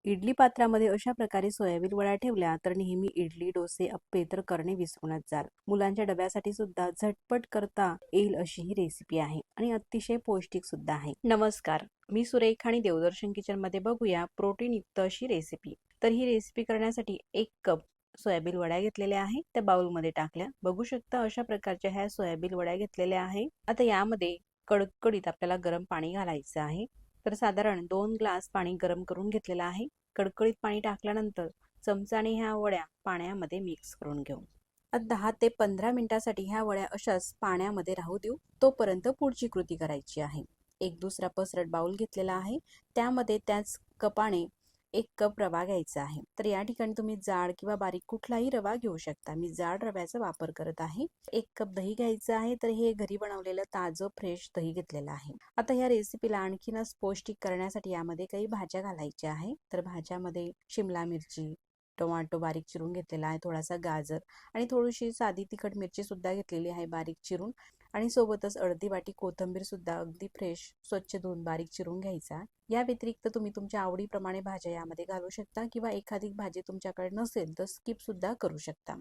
इडली पात्रामध्ये अशा प्रकारे सोयाबीन वड्या ठेवल्या तर नेहमी इडली, डोसे, अप्पे तर करणे विसरूनच जाल. मुलांच्या डब्यासाठी सुद्धा झटपट करता येईल अशी ही रेसिपी आहे आणि अतिशय पौष्टिक सुद्धा आहे. नमस्कार, मी सुरेखा आणि देवदर्शन किचन मध्ये बघूया प्रोटीन युक्त अशी रेसिपी. तर ही रेसिपी करण्यासाठी 1 कप सोयाबीन वड्या घेतलेल्या आहे, त्या बाउल मध्ये टाकल्या. बघू शकता अशा प्रकारच्या ह्या सोयाबीन वड्या घेतलेल्या आहे. आता यामध्ये कडकडीत आपल्याला गरम पाणी घालायचं आहे. तर साधारण 2 ग्लास पाणी गरम करून घेतलेलं आहे. कडकडीत पाणी टाकल्यानंतर चमचाने ह्या वड्या पाण्यामध्ये मिक्स करून घेऊ. 10 ते 15 मिनिटांसाठी ह्या वड्या अशाच पाण्यामध्ये राहू देऊ. तोपर्यंत पुढची कृती करायची आहे. एक दुसरा पसरट बाउल घेतलेला आहे, त्यामध्ये त्याच कपाने 1 कप रवा घ्यायचा आहे. तर या ठिकाणी तुम्ही जाड किंवा बारीक कुठलाही रवा घेऊ शकता. मी जाड रव्याचा वापर करत आहे. 1 कप दही घ्यायचं आहे. तर हे घरी बनवलेलं ताजं फ्रेश दही घेतलेलं आहे. आता या रेसिपीला आणखीनच पौष्टिक करण्यासाठी यामध्ये काही भाज्या घालायच्या आहे. तर भाज्यामध्ये शिमला मिरची, टोमॅटो बारीक चिरून घेतलेला आहे, थोडासा गाजर आणि थोडीशी साधी तिखट मिरची सुद्धा घेतलेली आहे बारीक चिरून आणि सोबतच अर्धी वाटी कोथिंबीर सुद्धा अगदी फ्रेश स्वच्छ धुवून बारीक चिरून घ्यायचा. या व्यतिरिक्त तुम्ही तुमच्या आवडीप्रमाणे भाज्या यामध्ये घालू शकता किंवा एखादी भाजी तुमच्याकडे नसेल तर स्किप सुद्धा करू शकता.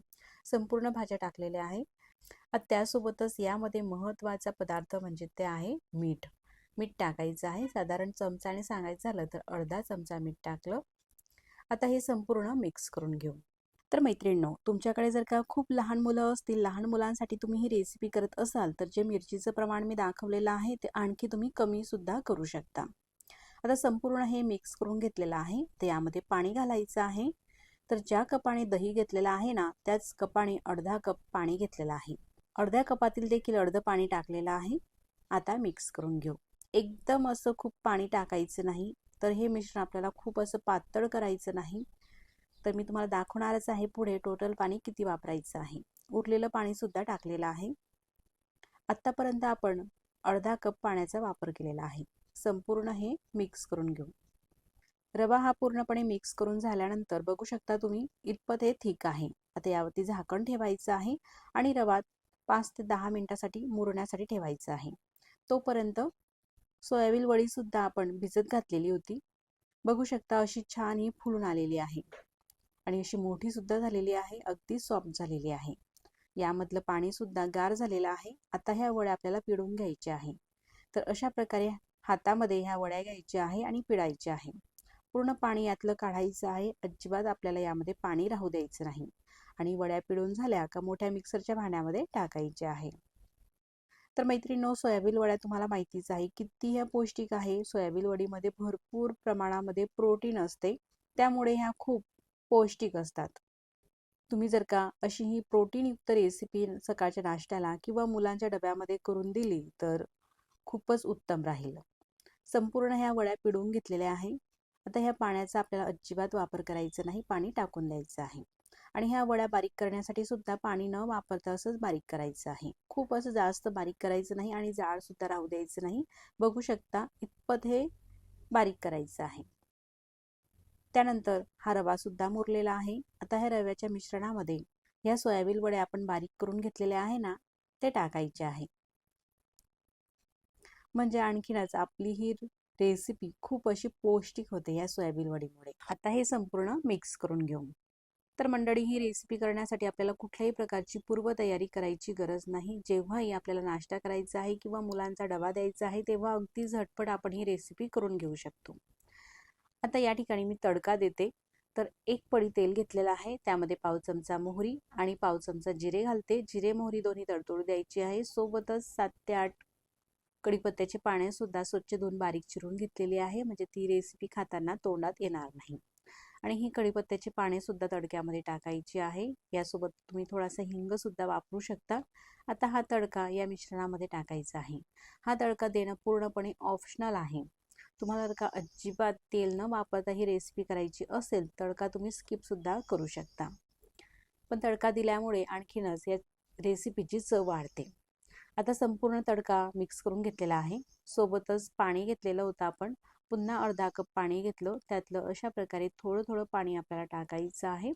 संपूर्ण भाज्या टाकलेल्या आहे. त्यासोबतच यामध्ये महत्त्वाचा पदार्थ म्हणजे ते आहे मीठ. मीठ टाकायचं आहे. साधारण चमचाने सांगायचं झालं तर अर्धा चमचा मीठ टाकलं. आता हे संपूर्ण मिक्स करून घेऊ. तर मैत्रिणींनो, तुमच्याकडे जर का खूप लहान मुलं असतील, लहान मुलांसाठी तुम्ही ही रेसिपी करत असाल तर जे मिरचीचं प्रमाण मी दाखवलेलं आहे ते आणखी तुम्ही कमी सुद्धा करू शकता. आता संपूर्ण हे मिक्स करून घेतलेलं आहे. तर यामध्ये पाणी घालायचं आहे. तर ज्या कपाने दही घेतलेला आहे ना, त्याच कपाने अर्धा कप पाणी घेतलेलं आहे. अर्ध्या कपातील देखील अर्ध पाणी टाकलेलं आहे. आता मिक्स करून घेऊ. एकदम असं खूप पाणी टाकायचं नाही, तर हे मिश्रण आपल्याला खूप असं पातळ करायचं नाही. तर मी तुम्हाला दाखवणारच आहे पुढे टोटल पाणी किती वापरायचं आहे. उरलेलं पाणी सुद्धा टाकलेलं आहे. आतापर्यंत आपण अर्धा कप पाण्याचा वापर केलेला आहे. संपूर्ण हे मिक्स करून घेऊ. रवा हा पूर्णपणे मिक्स करून झाल्यानंतर बघू शकता तुम्ही इतपत हे ठीक आहे. आता यावरती झाकण ठेवायचं आहे आणि रवा 5 ते 10 मिनिटांसाठी मुरण्यासाठी ठेवायचं आहे. तोपर्यंत सोयाबीन वडी सुद्धा आपण भिजत घातलेली होती. बघू शकता अशी छान ही फुलून आलेली आहे आणि अशी मोठी सुद्धा झालेली आहे, अगदी सॉफ्ट झालेली आहे. यामधलं पाणी सुद्धा गार झालेलं आहे. आता ह्या वड्या आपल्याला पिळून घ्यायच्या आहे. तर अशा प्रकारे हातामध्ये ह्या वड्या घ्यायच्या आहे आणि पिळायच्या आहे. पूर्ण पाणी यातलं काढायचं आहे. अजिबात आपल्याला यामध्ये पाणी राहू द्यायचं नाही. आणि वड्या पिळून झाल्या का मोठ्या मिक्सरच्या भांड्यामध्ये टाकायच्या आहे. तर मैत्रिणींनो, सोयाबीन वड्या तुम्हाला माहितीच आहे किती ह्या पौष्टिक आहे. सोयाबीन वडीमध्ये भरपूर प्रमाणामध्ये प्रोटीन असते, त्यामुळे ह्या खूप पौष्टिक असतात. तुम्ही जर का अशी ही प्रोटीनयुक्त रेसिपी सकाळच्या नाश्त्याला किंवा मुलांच्या डब्यामध्ये करून दिली तर खूपच उत्तम राहील. संपूर्ण ह्या वड्या पिळून घेतलेल्या आहे. आता ह्या पाण्याचा आपल्याला अजिबात वापर करायचा नाही, पाणी टाकून द्यायचं आहे. आणि ह्या वड्या बारीक करण्यासाठी सुद्धा पाणी न वापरता असंच बारीक करायचं आहे. खूप असं जास्त बारीक करायचं नाही आणि जाड सुद्धा राहू द्यायचं नाही. बघू शकता इतपत हे बारीक करायचं आहे. त्यानंतर हा रवा सुद्धा मुरलेला आहे. आता ह्या रव्याच्या मिश्रणामध्ये ह्या सोयाबीन वड्या आपण बारीक करून घेतलेल्या आहे ना, ते टाकायचे आहे. म्हणजे आणखीनच आपली ही रेसिपी खूप अशी पौष्टिक होते या सोयाबीन वडीमुळे. आता हे संपूर्ण मिक्स करून घेऊ. तर मंडळी, ही रेसिपी करण्यासाठी आपल्याला कुठल्याही प्रकारची पूर्वतयारी करायची गरज नाही. जेव्हाही आपल्याला नाश्ता करायचा आहे किंवा मुलांचा डबा द्यायचा आहे तेव्हा अगदी झटपट आपण ही रेसिपी करून घेऊ शकतो. आता या ठिकाणी मी तडका देते. तर 1 पळी तेल घेतलेलं आहे, त्यामध्ये पाव चमचा मोहरी आणि पाव चमचा जिरे घालते. जिरे मोहरी दोन्ही तडतडू द्यायची आहे. सोबतच 7 ते 8 कढीपत्त्याची पाने सुद्धा स्वच्छ धुवून बारीक चिरून घेतलेली आहे, म्हणजे ती रेसिपी खाताना तोंडात येणार नाही. आणि ही कढीपत्त्याची पाने सुद्धा तडक्यामध्ये टाकायची आहे. यासोबत तुम्ही थोडासा हिंग सुद्धा वापरू शकता. आता हा तडका या मिश्रणामध्ये टाकायचा आहे. हा तडका देणं पूर्णपणे ऑप्शनल आहे. तुम्हाला जर का अजिबात तेल न वापरता ही रेसिपी करायची असेल तडका तुम्ही स्किप सुद्धा करू शकता. पण तडका दिल्यामुळे आणखीनच या रेसिपीची चव वाढते. आता संपूर्ण तडका मिक्स करून घेतलेला आहे. सोबतच पाणी घेतलेलं होतं आपण, पुन्हा अर्धा कप पाणी घेतलं. त्यातलं अशा प्रकारे थोडं थोडं पाणी आपल्याला टाकायचं आहे.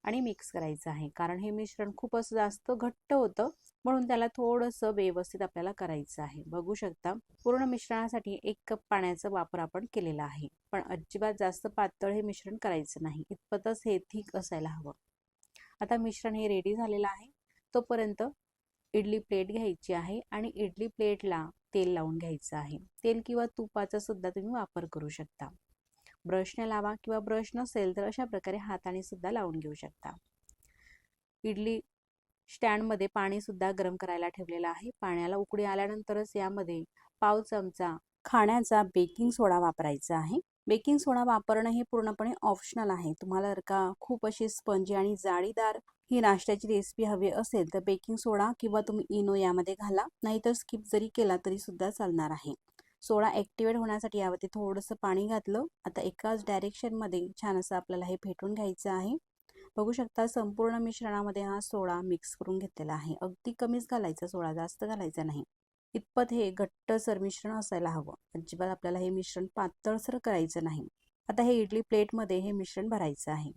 आणि मिक्स करायचं आहे, कारण हे मिश्रण खूपच जास्त घट्ट होतं, म्हणून त्याला थोडंसं व्यवस्थित आपल्याला करायचं आहे. बघू शकता पूर्ण मिश्रणासाठी 1 कप पाण्याचा वापर आपण केलेला आहे, पण अजिबात जास्त पातळ हे मिश्रण करायचं नाही, इतपतच हे थिक असायला हवं. आता मिश्रण हे रेडी झालेलं आहे. तोपर्यंत इडली प्लेट घ्यायची आहे आणि इडली प्लेटला तेल लावून घ्यायचं आहे. तेल किंवा तुपाचा सुद्धा तुम्ही वापर करू शकता. ब्रशने लावा किंवा ब्रश नसेल तर अशा प्रकारे हाताने सुद्धा लावून घेऊ शकता. इडली स्टँडमध्ये पाणी सुद्धा गरम करायला ठेवलेलं आहे. पाण्याला उकळी आल्यानंतरच यामध्ये पाव चमचा खाण्याचा बेकिंग सोडा वापरायचा आहे. बेकिंग सोडा वापरणं हे पूर्णपणे ऑप्शनल आहे. तुम्हाला जर का खूप अशी स्पंजी आणि जाळीदार ही नाश्त्याची रेसिपी हवी असेल तर बेकिंग सोडा किंवा तुम्ही इनो यामध्ये घाला, नाहीतर स्किप जरी केला तरी सुद्धा चालणार आहे. सोडा ॲक्टिवेट होण्यासाठी यावरती थोडंसं पाणी घातलं. आता एकाच डायरेक्शनमध्ये छान असं आपल्याला हे फेटून घ्यायचं आहे. बघू शकता संपूर्ण मिश्रणामध्ये हा सोडा मिक्स करून घेतलेला आहे. अगदी कमीच घालायचा सोडा, जास्त घालायचा नाही. इतपत हे घट्टसर मिश्रण असायला हवं. अजिबात आपल्याला हे मिश्रण पातळसर करायचं नाही. आता हे इडली प्लेटमध्ये हे मिश्रण भरायचं आहे.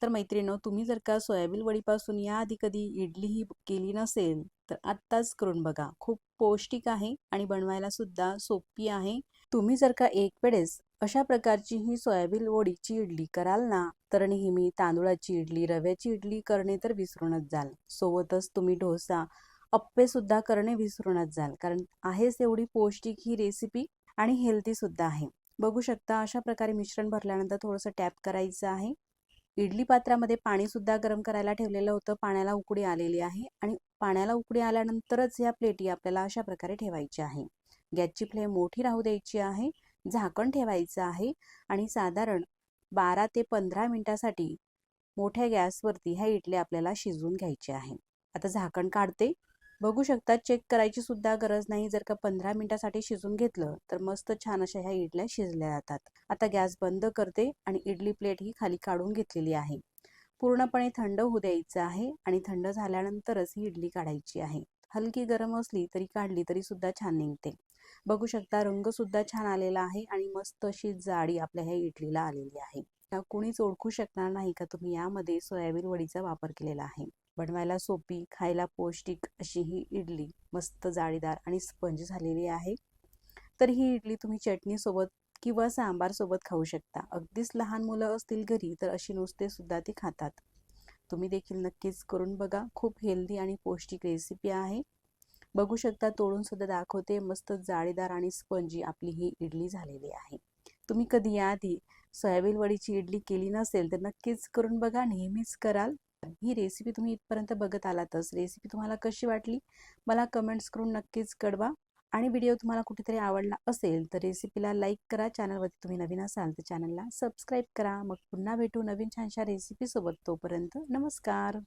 तर मैत्रिणींनो, तुम्ही जर का सोयाबीन वडीपासून याआधी कधी इडली ही केली नसेल तर आत्ताच करून बघा. खूप पौष्टिक आहे आणि बनवायला सुद्धा सोपी आहे. तुम्ही जर का एक वेळेस अशा प्रकारची ही सोयाबीन वडीची इडली कराल ना, तर नेहमी तांदूळाची इडली, रव्याची इडली करणे तर विसरूनच जाल. सोबतच तुम्ही डोसा, अप्पे सुद्धा करणे विसरूनच जाल, कारण आहेच एवढी पौष्टिक ही रेसिपी आणि हेल्दी सुद्धा आहे. बघू शकता अशा प्रकारे मिश्रण भरल्यानंतर थोडंसं टॅप करायचं आहे. इडली पात्रामध्ये पाणी सुद्धा गरम करायला ठेवलेलं होतं. पाण्याला उकळी आलेली आहे आणि पाण्याला उकळी आल्यानंतरच या प्लेटी आपल्याला अशा प्रकारे ठेवायची आहे. गॅसची फ्लेम मोठी राहू द्यायची आहे. झाकण ठेवायचं आहे आणि साधारण 12 ते 15 मिनिटासाठी मोठ्या गॅसवरती ह्या इडल्या आपल्याला शिजवून घ्यायच्या आहे. आता झाकण काढते. बघू शकता चेक करायची सुद्धा गरज नाही. जर का 15 मिनिटासाठी शिजून घेतलं तर मस्त छान अशा ह्या इडल्या शिजल्या जातात. आता गॅस बंद करते आणि इडली प्लेट ही खाली काढून घेतलेली आहे. पूर्णपणे थंड होऊ द्यायचं आहे आणि थंड झाल्यानंतरच ही इडली काढायची आहे. हलकी गरम असली तरी काढली तरी सुद्धा छान निघते. बघू शकता रंग सुद्धा छान आलेला आहे आणि मस्त अशी जाडी आपल्या ह्या इडलीला आलेली आहे. कुणीच ओळखू शकणार नाही का तुम्ही यामध्ये सोयाबीन वडीचा वापर केलेला आहे. बनवायला सोपी, खायला पौष्टिक अशी ही इडली मस्त जाळीदार आणि स्पंज झालेली आहे. तर ही इडली तुम्ही चटणी सोबत किंवा सांबार सोबत खाऊ शकता. अगदीच लहान मुलं असतील घरी तर अशी नुसते सुद्धा ती खातात. तुम्ही देखील नक्कीच करून बघा. खूप हेल्दी आणि पौष्टिक रेसिपी आहे. बघू शकता तोडून सुद्धा दाखवते. मस्त जाळीदार आणि स्पंजी आपली ही इडली झालेली आहे. तुम्ही कधी याआधी सोयाबीन वडीची इडली केली नसेल तर नक्कीच करून बघा. नेहमीच कराल. ही रेसिपी तुम्ही इथपर्यंत बघत आलातच. रेसिपी तुम्हाला कशी वाटली मला कमेंट्स करून नक्कीच कळवा. आणि व्हिडिओ तुम्हाला कुठेतरी आवडला असेल तर रेसिपीला लाईक करा. चॅनलवरती तुम्ही नवीन असाल तर चॅनलला सबस्क्राईब करा. मग पुन्हा भेटू नवीन छानशा रेसिपी सोबत. तोपर्यंत नमस्कार.